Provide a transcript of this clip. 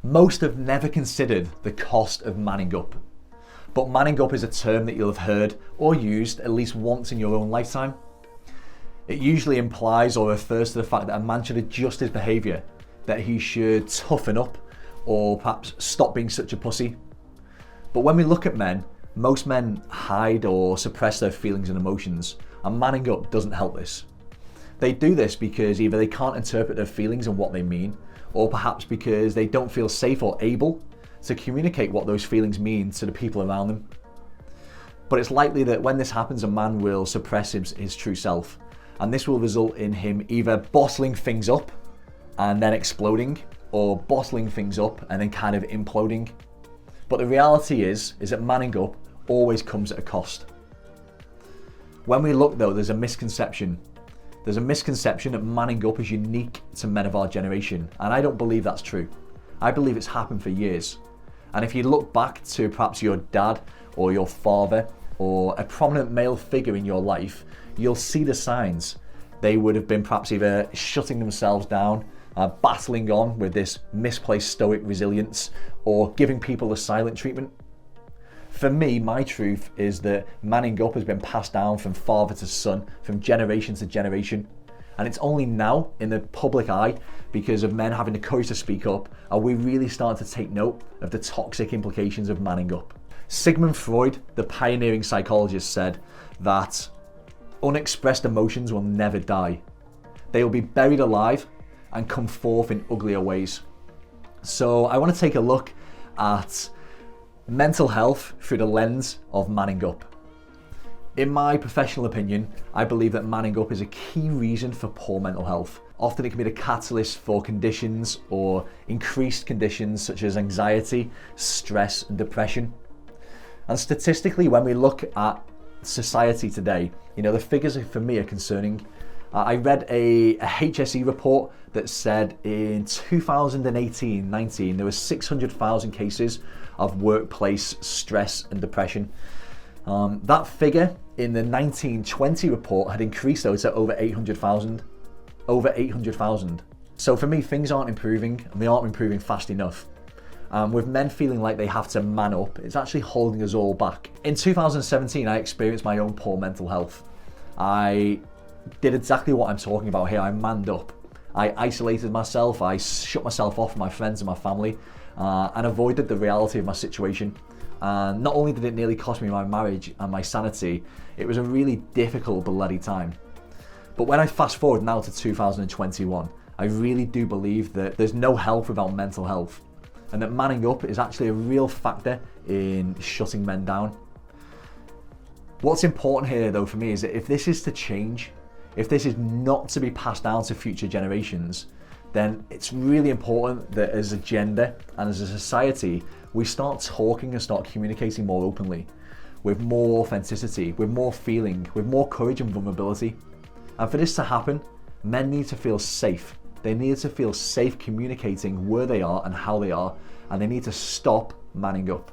Most have never considered the cost of manning up. But manning up is a term that you'll have heard or used at least once in your own lifetime. It usually implies or refers to the fact that a man should adjust his behaviour, that he should toughen up, or perhaps stop being such a pussy. But when we look at men, most men hide or suppress their feelings and emotions, and manning up doesn't help this. They do this because either they can't interpret their feelings and what they mean, or perhaps because they don't feel safe or able to communicate what those feelings mean to the people around them. But it's likely that when this happens, a man will suppress his true self, and this will result in him either bottling things up and then exploding, or bottling things up and then kind of imploding. But the reality is that manning up always comes at a cost. When we look though, there's a misconception. There's a misconception that manning up is unique to men of our generation, and I don't believe that's true. I believe it's happened for years. And if you look back to perhaps your dad or your father or a prominent male figure in your life, you'll see the signs. They would have been perhaps either shutting themselves down, battling on with this misplaced stoic resilience, or giving people the silent treatment. For me, my truth is that manning up has been passed down from father to son, from generation to generation. And it's only now in the public eye, because of men having the courage to speak up, are we really starting to take note of the toxic implications of manning up. Sigmund Freud, the pioneering psychologist, said that unexpressed emotions will never die. They will be buried alive and come forth in uglier ways. So I want to take a look at mental health through the lens of manning up. In my professional opinion, I believe that manning up is a key reason for poor mental health. Often it can be the catalyst for conditions or increased conditions such as anxiety, stress, and depression. And statistically, when we look at society today, the figures for me are concerning. I read a HSE report that said in 2018-19 there were 600,000 cases of workplace stress and depression. That figure in the 1920 report had increased though to over 800,000. Over 800,000. So for me, things aren't improving, and they aren't improving fast enough. With men feeling like they have to man up, it's actually holding us all back. In 2017, I experienced my own poor mental health. I did exactly what I'm talking about here. I manned up. I isolated myself, I shut myself off from my friends and my family, and avoided the reality of my situation. And not only did it nearly cost me my marriage and my sanity, it was a really difficult, bloody time. But when I fast forward now to 2021, I really do believe that there's no health without mental health, and that manning up is actually a real factor in shutting men down. What's important here though for me is that if this is to change, if this is not to be passed down to future generations, then it's really important that as a gender and as a society, we start talking and start communicating more openly, with more authenticity, with more feeling, with more courage and vulnerability. And for this to happen, men need to feel safe. They need to feel safe communicating where they are and how they are, and they need to stop manning up.